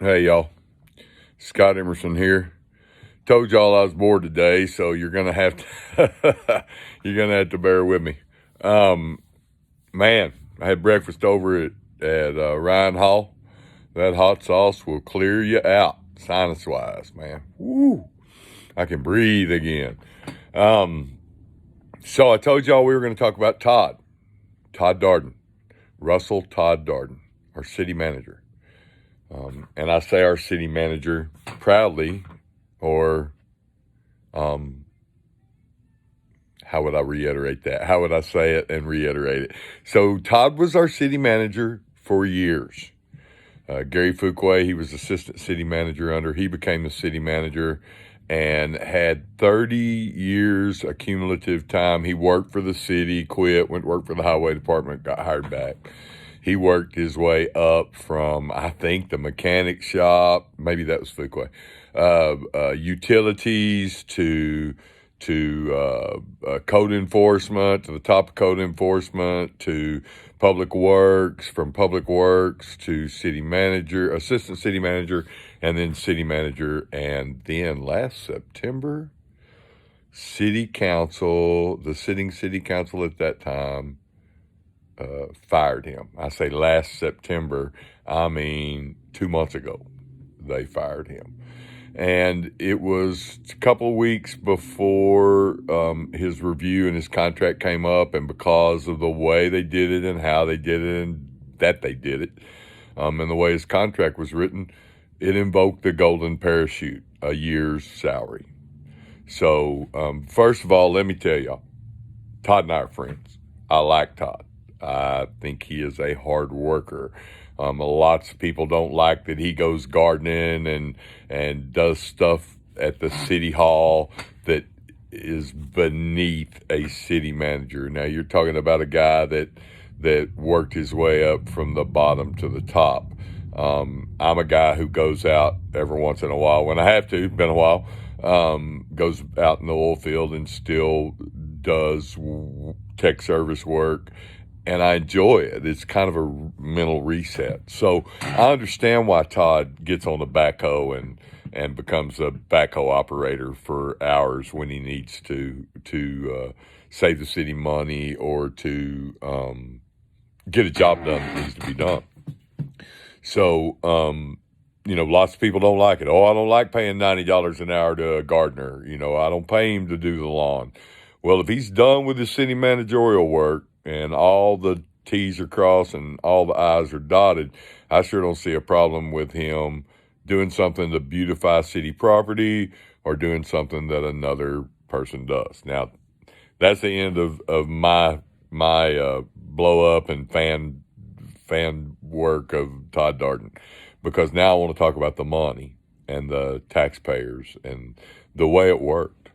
Hey y'all, Scott Emerson here. Told y'all I was bored today, so you're gonna have to bear with me. Um, man, I had breakfast over at Ryan Hall. That hot sauce will clear you out, sinus wise, man. Woo! I can breathe again. Um, so I told y'all we were going to talk about Todd Darden, Russell Todd Darden, our city manager. And I say our city manager proudly, or how would I reiterate that? How would I say it and reiterate it? So Todd was our city manager for years. Gary Fuquay, he was assistant city manager under. He became the city manager and had 30 years accumulative time. He worked for the city, quit, went to work for the highway department, got hired back. He worked his way up from, I think, the mechanic shop, maybe that was Fuquay, utilities to code enforcement, to the top of code enforcement, to public works, from public works to city manager, assistant city manager, and then city manager. And then last September, city council, the sitting city council at that time, fired him. I say last September, I mean 2 months ago, they fired him. And it was a couple of weeks before his review and his contract came up, and because of the way they did it and how they did it and that they did it, and the way his contract was written, it invoked the golden parachute, a year's salary. So first of all, let me tell y'all, Todd and I are friends. I like Todd. I think he is a hard worker. Lots of people don't like that he goes gardening and does stuff at the city hall that is beneath a city manager. Now you're talking about a guy that worked his way up from the bottom to the top. I'm a guy who goes out every once in a while when I have to. It's been a while. Goes out in the oil field and still does tech service work, and I enjoy it. It's kind of a mental reset. So I understand why Todd gets on the backhoe and becomes a backhoe operator for hours when he needs to save the city money or to get a job done that needs to be done. So, lots of people don't like it. Oh, I don't like paying $90 an hour to a gardener. I don't pay him to do the lawn. Well, if he's done with his city managerial work and all the T's are crossed and all the I's are dotted, I sure don't see a problem with him doing something to beautify city property or doing something that another person does. Now, that's the end of my blow up and fan work of Todd Darden, because now I want to talk about the money and the taxpayers and the way it worked.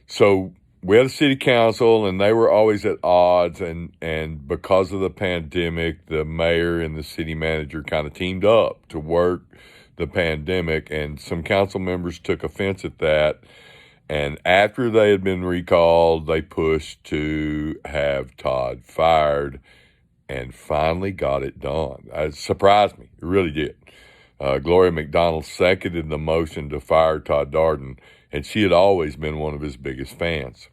So we had a city council, and they were always at odds, and because of the pandemic, the mayor and the city manager kind of teamed up to work the pandemic, and some council members took offense at that. And after they had been recalled, they pushed to have Todd fired and finally got it done. It surprised me. It really did. Gloria McDonald seconded the motion to fire Todd Darden, and she had always been one of his biggest fans.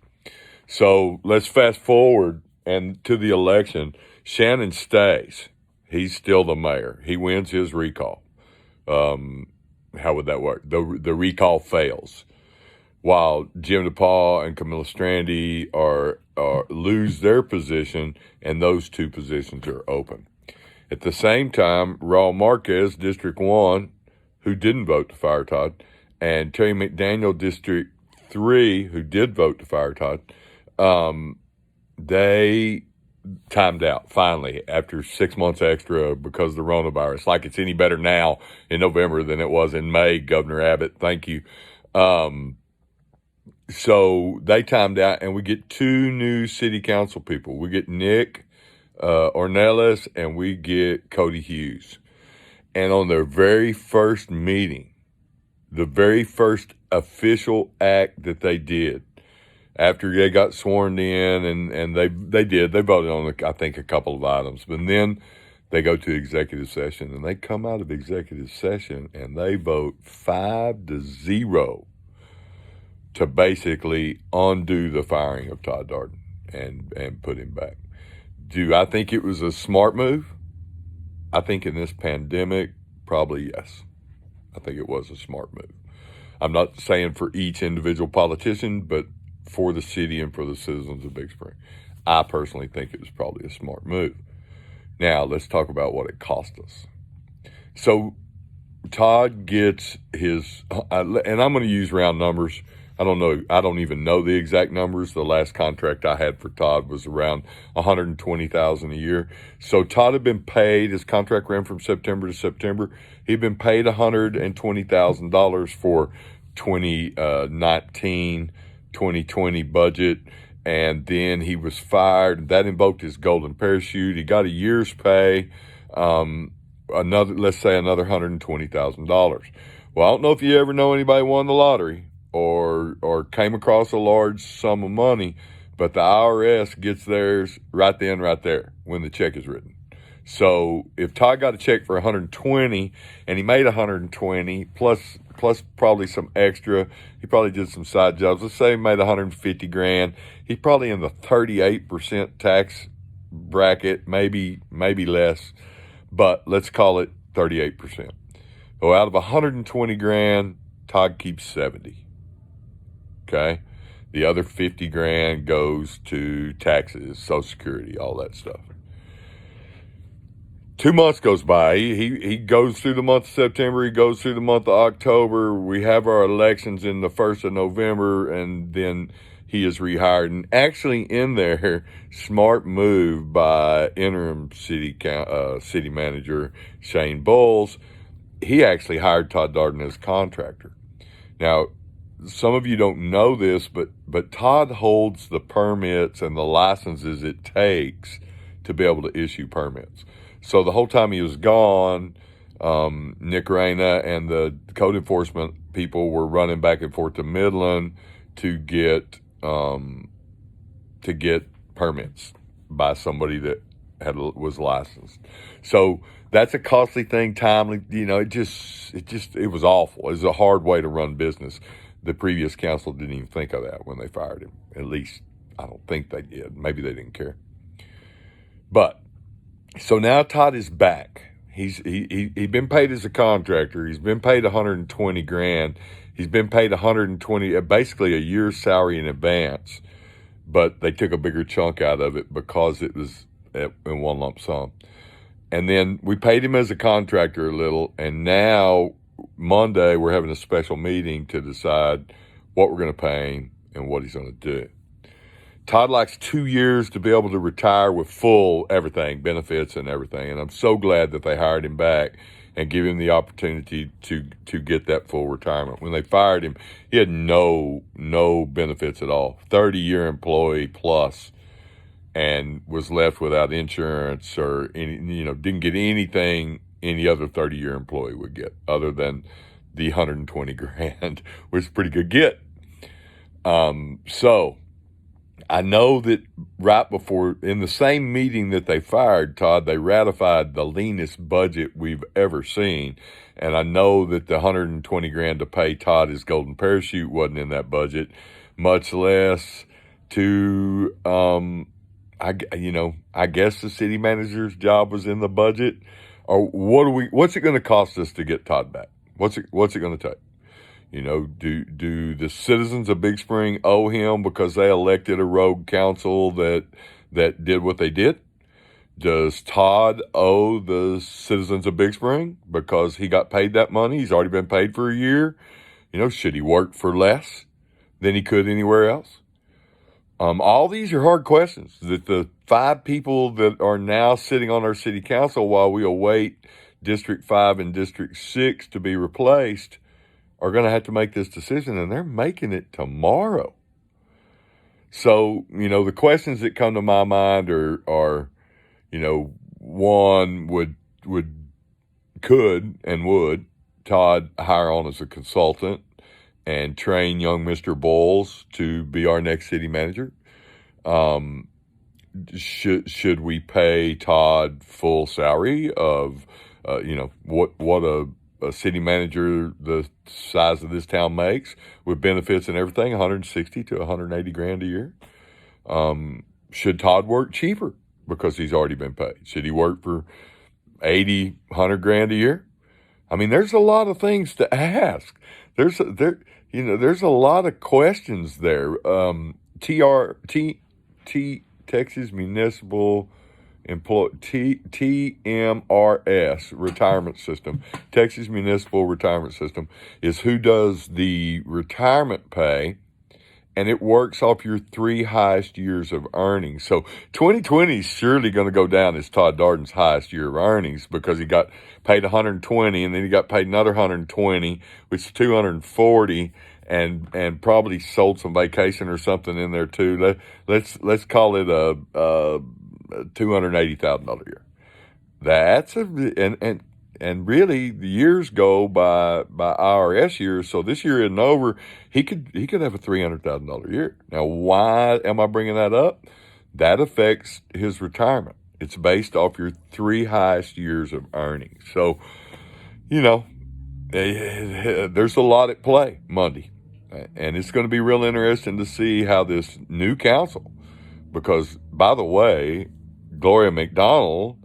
So let's fast forward and to the election. Shannon stays. He's still the mayor. He wins his recall. How would that work? The recall fails, while Jim DePaul and Camilla Strandy are lose their position, and those two positions are open. At the same time, Raul Marquez, District 1, who didn't vote to fire Todd, and Terry McDaniel, District 3, who did vote to fire Todd, they timed out finally after 6 months extra because of the coronavirus. Like it's any better now in November than it was in May, Governor Abbott. Thank you. So they timed out, and we get two new city council people. We get Nick Ornelas, and we get Cody Hughes. And on their very first meeting, the very first official act that they did, after they got sworn in, and they voted on, I think, a couple of items. But then They go to executive session, and they come out of executive session, and they vote 5-0 to basically undo the firing of Todd Darden and put him back. Do I think it was a smart move? I think in this pandemic, probably yes. I think it was a smart move. I'm not saying for each individual politician, but for the city and for the citizens of Big Spring, I personally think it was probably a smart move. Now, let's talk about what it cost us. So Todd gets his, and I'm going to use round numbers. I don't even know the exact numbers. The last contract I had for Todd was around $120,000 a year. So Todd had been paid, his contract ran from September to September. He'd been paid $120,000 for 2019, 2020 budget. And then he was fired. That invoked his golden parachute. He got a year's pay, let's say another $120,000. Well, I don't know if you ever know anybody won the lottery or came across a large sum of money, but the IRS gets theirs right then, right there when the check is written. So if Todd got a check for 120 and he made 120 plus probably some extra, he probably did some side jobs. Let's say he made 150 grand. He's probably in the 38% tax bracket, maybe less, but let's call it 38%. So out of 120 grand, Todd keeps 70. Okay. The other 50 grand goes to taxes, Social Security, all that stuff. 2 months goes by. He goes through the month of September. He goes through the month of October. We have our elections in the 1st of November, and then he is rehired. And actually in there, smart move by interim city manager Shane Bowles. He actually hired Todd Darden as contractor. Now, some of you don't know this, but Todd holds the permits and the licenses it takes to be able to issue permits. So the whole time he was gone, Nick Reyna and the code enforcement people were running back and forth to Midland to get permits by somebody that was licensed. So that's a costly thing, timely. You know, it was awful. It was a hard way to run business. The previous council didn't even think of that when they fired him. At least I don't think they did. Maybe they didn't care. But so now Todd is back. He's been paid as a contractor. He's been paid 120 grand. He's been paid 120, basically a year's salary in advance, but they took a bigger chunk out of it because it was in one lump sum. And then we paid him as a contractor a little, and now Monday we're having a special meeting to decide what we're going to pay him and what he's going to do. Todd likes 2 years to be able to retire with full everything, benefits and everything. And I'm so glad that they hired him back and give him the opportunity to get that full retirement. When they fired him, he had no benefits at all. 30-year employee plus, and was left without insurance or didn't get anything any other 30-year employee would get other than the 120 grand, which is a pretty good get. So I know that right before, in the same meeting that they fired Todd, they ratified the leanest budget we've ever seen. And I know that the 120 grand to pay Todd his golden parachute wasn't in that budget, much less to, I guess the city manager's job was in the budget. Or what's it going to cost us to get Todd back? What's it going to take? Do the citizens of Big Spring owe him because they elected a rogue council that did what they did? Does Todd owe the citizens of Big Spring because he got paid that money? He's already been paid for a year. Should he work for less than he could anywhere else? All these are hard questions that the 5 people that are now sitting on our city council while we await District 5 and District 6 to be replaced are going to have to make this decision, and they're making it tomorrow. So, the questions that come to my mind are one, would Todd hire on as a consultant and train young Mr. Bowles to be our next city manager? should we pay Todd full salary of, what a city manager the size of this town makes with benefits and everything, 160 to 180 grand a year? Should Todd work cheaper because he's already been paid? Should he work for 80, 100 grand a year? I mean, there's a lot of things to ask. There's a lot of questions there. Texas Municipal TMRS retirement system. Texas Municipal Retirement System is who does the retirement pay, and it works off your 3 highest years of earnings. So 2020 is surely going to go down as Todd Darden's highest year of earnings because he got paid 120 and then he got paid another 120, which is 240, and probably sold some vacation or something in there too. Let's call it a $280,000 a year. That's and really the years go by IRS years. So this year isn't over. He could have a $300,000 a year. Now, why am I bringing that up? That affects his retirement. It's based off your 3 highest years of earnings. So, there's a lot at play Monday, and it's going to be real interesting to see how this new council, because by the way, Gloria McDonald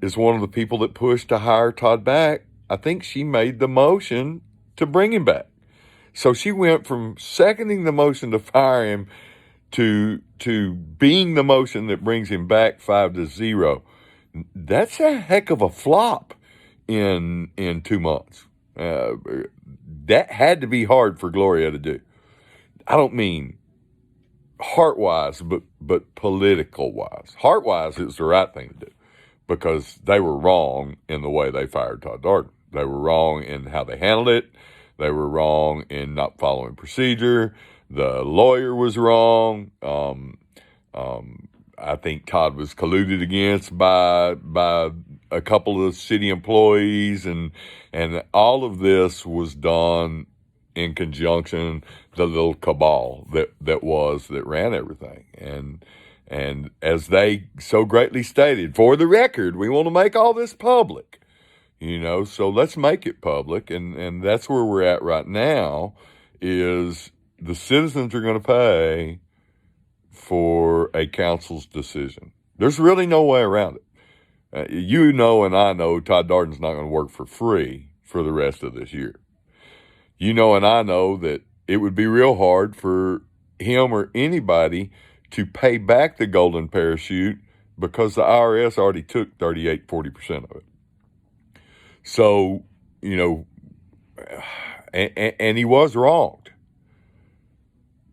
is one of the people that pushed to hire Todd back. I think she made the motion to bring him back. So she went from seconding the motion to fire him to being the motion that brings him back 5-0. That's a heck of a flop in 2 months. That had to be hard for Gloria to do. I don't mean heart-wise, but political-wise. Heart-wise, it's the right thing to do because they were wrong in the way they fired Todd Darden. They were wrong in how they handled it. They were wrong in not following procedure. The lawyer was wrong. I think Todd was colluded against by a couple of city employees, and all of this was done in conjunction, the little cabal that ran everything. And as they so greatly stated, for the record, we want to make all this public, so let's make it public. And that's where we're at right now, is the citizens are going to pay for a council's decision. There's really no way around it. And I know Todd Darden's not going to work for free for the rest of this year. And I know that it would be real hard for him or anybody to pay back the golden parachute because the IRS already took 40% of it. So, and he was wronged.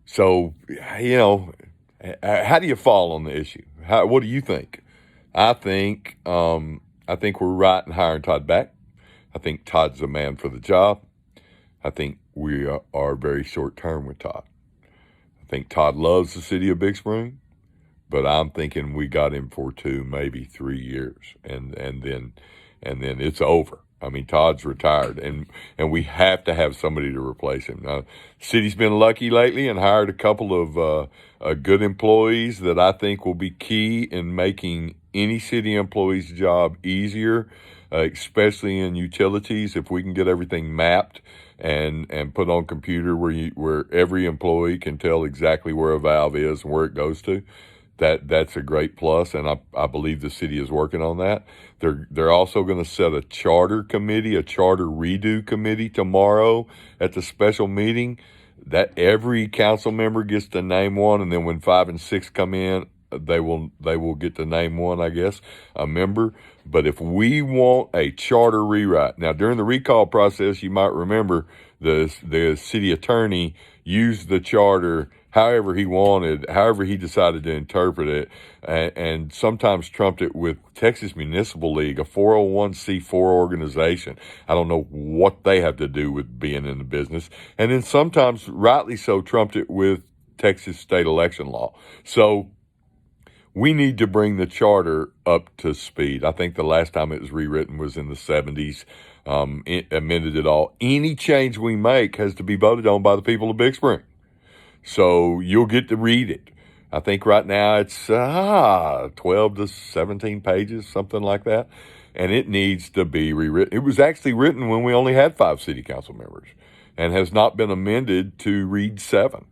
So, how do you fall on the issue? What do you think? I think we're right in hiring Todd back. I think Todd's the man for the job. I think we are very short term with Todd. I think Todd loves the city of Big Spring, but I'm thinking we got him for 2, maybe 3 years, and then it's over. I mean, Todd's retired, and we have to have somebody to replace him. Now, the city's been lucky lately and hired a couple of good employees that I think will be key in making any city employee's job easier, especially in utilities. If we can get everything mapped and put on computer where every employee can tell exactly where a valve is and where it goes to, that's a great plus, and I believe the city is working on that. They're also going to set a charter committee, a charter redo committee tomorrow at the special meeting, that every council member gets to name one, and then when 5 and 6 come in, they will get to name one, I guess, a member. But if we want a charter rewrite, now during the recall process, you might remember the city attorney used the charter however he wanted, however he decided to interpret it, and sometimes trumped it with Texas Municipal League, a 401c4 organization. I don't know what they have to do with being in the business. And then sometimes, rightly so, trumped it with Texas state election law. So we need to bring the charter up to speed. I think the last time it was rewritten was in the 70s. It amended it all. Any change we make has to be voted on by the people of Big Spring. So you'll get to read it. I think right now it's 12 to 17 pages, something like that. And it needs to be rewritten. It was actually written when we only had 5 city council members and has not been amended to read 7.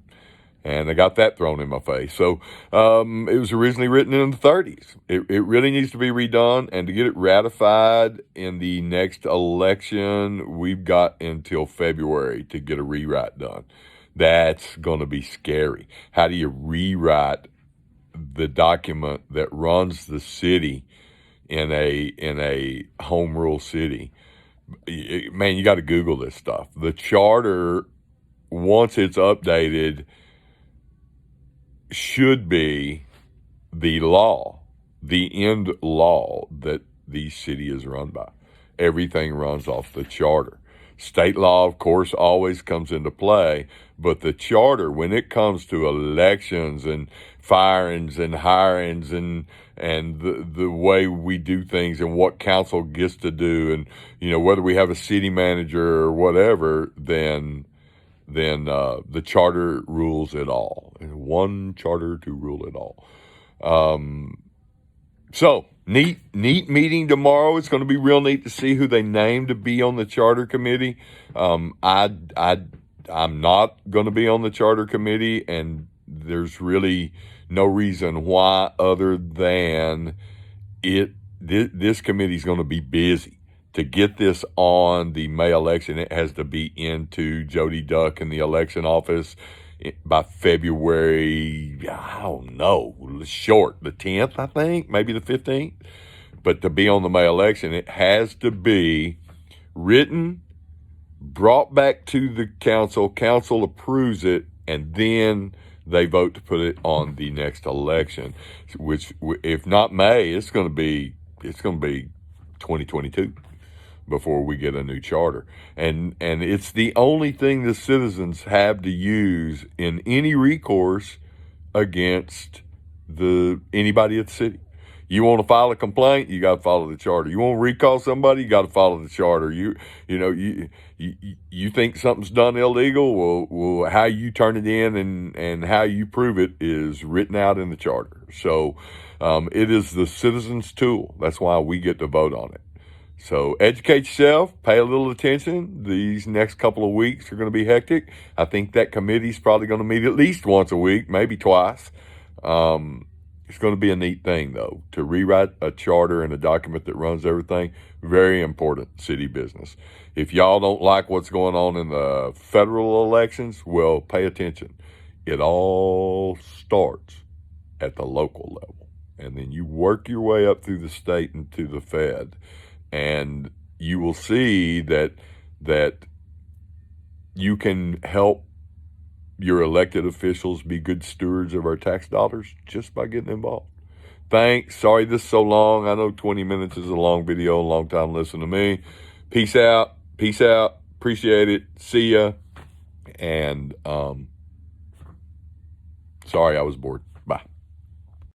And I got that thrown in my face. So it was originally written in the 30s. It really needs to be redone. And to get it ratified in the next election, we've got until February to get a rewrite done. That's going to be scary. How do you rewrite the document that runs the city in a home rule city? Man, you got to Google this stuff. The charter, once it's updated, should be the law, the end law that the city is run by. Everything runs off the charter. State law, of course, always comes into play, but the charter, when it comes to elections and firings and hirings and the way we do things and what council gets to do, and whether we have a city manager or whatever, then the charter rules it all. And one charter to rule it all. So neat meeting tomorrow. It's going to be real neat to see who they name to be on the charter committee. I'm not going to be on the charter committee, and there's really no reason why other than this committee is going to be busy. To get this on the May election, it has to be into Jody Duck in the election office by February, I don't know, short, the 10th, I think, maybe the 15th. But to be on the May election, it has to be written, brought back to the council approves it, and then they vote to put it on the next election, which, if not May, it's going to be 2022. Before we get a new charter. And it's the only thing the citizens have to use in any recourse against anybody at the city. You want to file a complaint, you got to follow the charter. You want to recall somebody, you got to follow the charter. You think something's done illegal, well, how you turn it in and how you prove it is written out in the charter. So it is the citizens' tool. That's why we get to vote on it. So educate yourself, pay a little attention. These next couple of weeks are going to be hectic. I think that committee's probably going to meet at least once a week, maybe twice. It's going to be a neat thing, though, to rewrite a charter and a document that runs everything. Very important city business. If y'all don't like what's going on in the federal elections, well, pay attention. It all starts at the local level, and then you work your way up through the state and to the Fed. And you will see that you can help your elected officials be good stewards of our tax dollars just by getting involved. Thanks. Sorry this is so long. I know 20 minutes is a long video, a long time listening to me. Peace out. Appreciate it. See ya. And sorry I was bored. Bye.